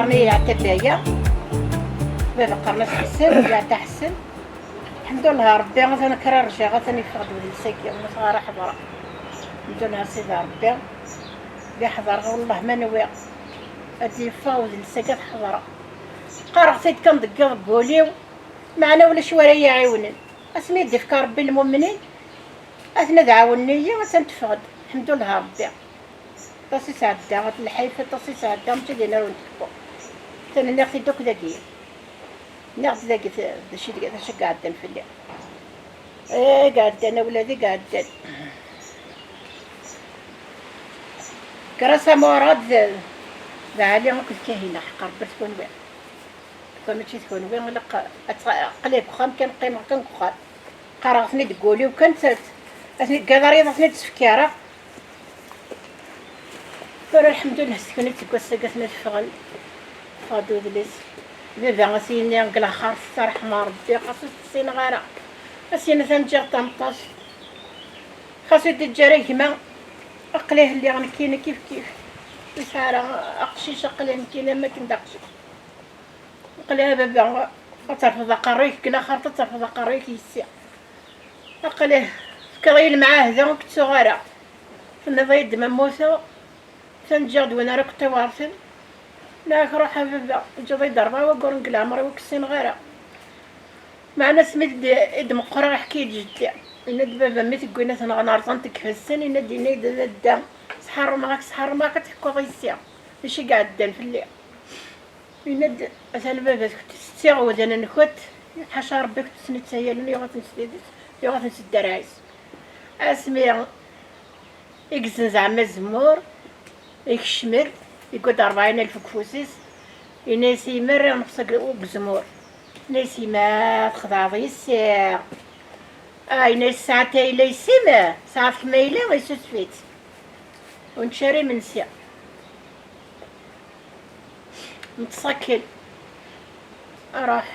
قرني يعتبايا بابا قرنا تحسن ولا تحسن الحمد لله ربي مثلا كرا رجع غتاني فقد ولد الساكي ومصغار حضرة الحمد لله سيدي ربي بيحضر والله ما نوي هادي فاوز الساكي حضرة قارق سيد كندق قوليو معنا ولا شويه يعاونن اسمي دفك ربي المؤمنين اثنا دعاوني وتنتفقد الحمد لله ربي طاسي سعدا غات الحيفه طاسي سعدا مشي دينا ونتفقو تاني ناخذ دوك داكي ناخذ داكي داشي داكي قاعدين في الليل قاعدين ولادي قاعدين كراسه مراد بعالي كنت كاهنه حقر بتكون بها فماشي تكون وين ولا قليب خام كان قيمه كان كخال قراتني تقولي وكانت كذا ريضتني تفكيره فانا الحمد لله سكنت تقسقتنا الفغل فادو دليس بابا غاسيني نقلا خاص رحمه ربي خاصو تسين غاره اسينا تنجي طمطاش خاصو تجاري كما اقليه اللي غنكينا كيف سهره اقشيش اقليه كاينه ما كندقش قلها بابا تعرف قريك كلا خرطة تعرف قريك يسيا قليه كريل معاه ذا كنت صغيرة كنا ضيد مموسة تنجاد وانا راه كنت وارثن لا روح بابا جا ضربة وقول نقول عمري وكسين غيره معنا سميت ادم قرا حكيت جدي إن بابا مي تقولنا انا غنرطنتك في السن إن ديني دا سحر ما كتحكوا غيسيا ماشي قاعدين في الليل يند مثلا بابا كنت تستيغود انا نكوت حاشا ربي كنت سنتسايلني يغات نسد رايس اسمي يكزن زعما الزمور يكشمر يقول 40,000 كفوسيس يناسي مرة نقصق وبزمور ناسي ما تخضعضي الساعة يناسي ساعتي إلا يسيما ساعة كميلة ويسوس فيت ونشاري من سيا متسكن راح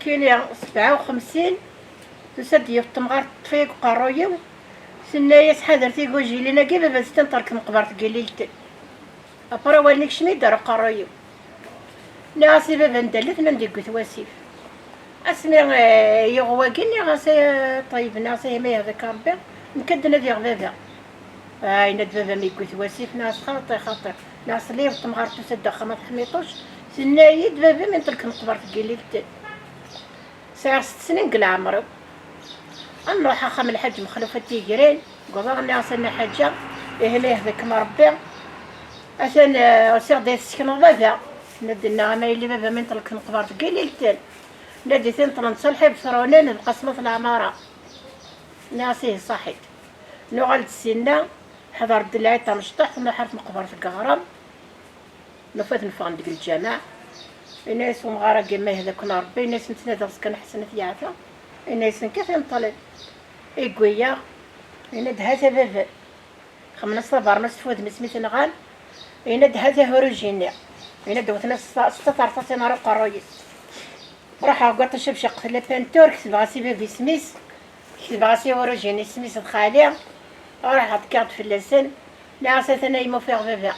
كاين 57 تسد يطمغار طفيق قرويو سنايا سحادرتي كوجي لينا كيف بس تنطرك مقبرت قليلت ابرا والنيك شني دار قرويو ناسي بابا ندلت ما نديكو تواسيف اسمي يغواكيني غاسي طيب ناسي ما هذاك ربي نكدنا ديال بابا ند بابا ما يكو تواسيف ناس خاطر ناس لي طمغار تسد خمس حميطوش سنايا بابا من ترك مقبرت قليلت ساعة 6 سنين قل عمرو نروح اخا من الحاج مخلوفة تيقرين قضا غني غسلنا حاجة هنا هذاك مربي عشان وسيغ دايت السكن بابا ندنا غمايلي بابا من ترك مقبرت قليلتين نادي تنطلن صلحي بصرونين القسمة في العمارة ناسيه صحيت نغلت السنة حضر دلعي تمشطح ونحرت مقبرة القهرم نفات نفاندق الجامع الناس ومغارة كما هذاك ربي الناس نتنادى كان حسنة يعافى الناس كيف ينطلق إيقويا يند هذا بابا خمنا صبر نسفود نسميت نغال يند هذا هروجيني يند وثنا ستطرطات نار قرويس راح قلت شبشق في بانتور كتب غاسي بابي سميس كتب غاسي هروجيني سميس الخالي راح اتكاد في اللسان ناسا ثنايمو فيغ بابا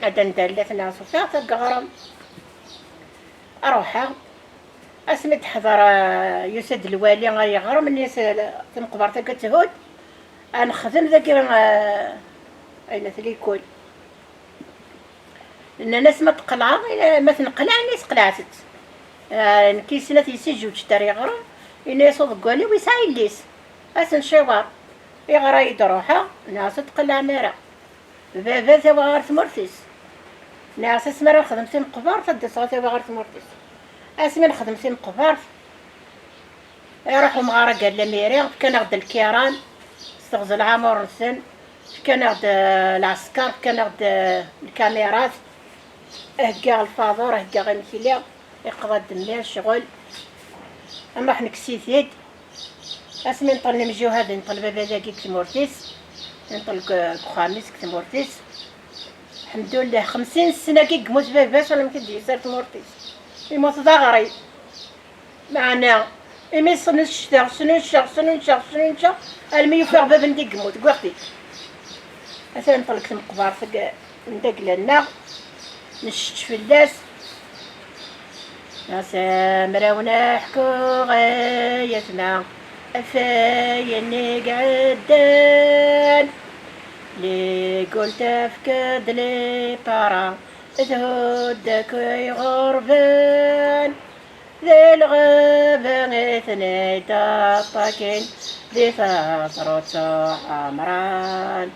عدا ندالات ناسو فيغ تلقى اروح اسمت حضر يسد الوالي غير يغرم الناس تنقبرتها كتهود نخدم ذاك اين تليكول لان الناس ما تقلع ما تنقلع الناس قلعتت كيسنا تيسجو تشتري يغرم الناس ضقالي ويسعي الليس اسن شوار يغرا يدروحها ناس تقلع ميرا بابا ثوا غير ثمرتيس ناس اسمرا خدمتين قبار تدسوا ثوا غير ثمرتيس اسمي نخدمتين قبار يروحوا مغارة قال لميري كان غد الكيران استغزل عامر نسن كان غد العسكر كان غد الكاميرات هكا الفاضور هكا غنكيليا يقضى الدمير الشغل نروح نكسيت يد اسمي نطل نمجيو هذا نطل بابا ذاكي كتمورتيس نطل خامس كتمورتيس الحمد لله 50 سنة كي قموت باباس ولا مكدي صار تمورتيس يموت ضغري معنا إمي سنو الشهر المي يفرغ باب نديك موت قوختي مثلا نطلقت مقبار ندق لنا نشت فلاس يا سامرة ونحكو غايتنا أفايني قعدان لي قلت أفكد لي بارا تهدك غربان ذي الغابة اثني طاقين ذي فترة عمران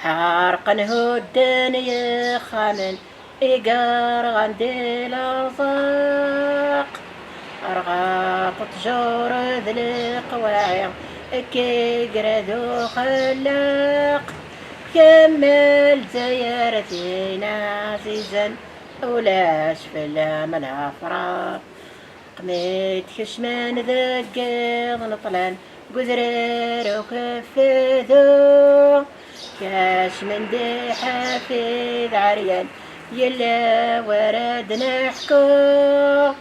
حرقا هدن يخامن إيقار غندي الأرزاق أرغاق تجور ذي القواعي كي قردو خلاق كمل زيارتنا عزيزا ولاش في من أفراق قميت كشمان ذقيض نطلان قزرير وكفذو كاش من دي حفيد عريان يلا ورد نحكو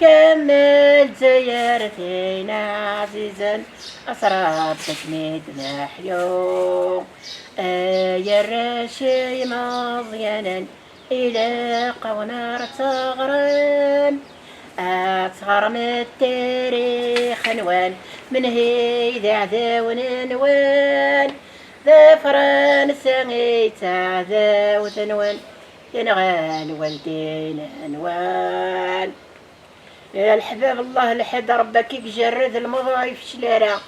كمل زيارتنا عزيزا أسرار تكميد نحيو يا الرشي مضيانا إلى قونار تغرن أصغر من التاريخ نوان من هيدا عذاو نوان ذا فرنسا غيتا ذا وثنوان ينغان والدين أنوان يا الحباب الله لحد ربك يجرد المضاعف شلارة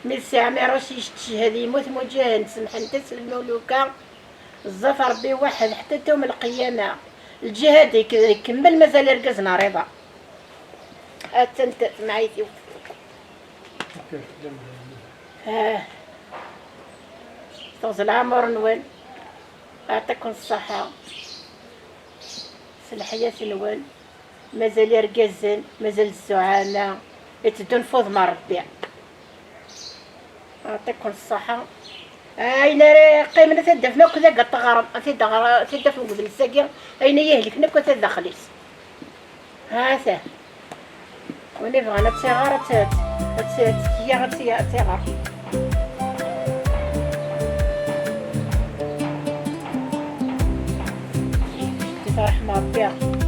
من الساعة ما راش يشتشهد يموت مجاهد سمح انت المولوكا الزفر ربي واحد حتى توم القيامة الجهاد يكمل مازال يرقزنا رضا انت معي طوز العمر نوال يعطيكم الصحة الحياة نوال مازال يرقزن مازال الزعامة يتدون فوض مع ربي يعطيكم الصحة أين قيمنا تدف ما كذا قد تغرب تدف قبل الساقية أين يهلك نكو تدخليس هذا ونبغى نتسيغر تسيغر رحمة ربي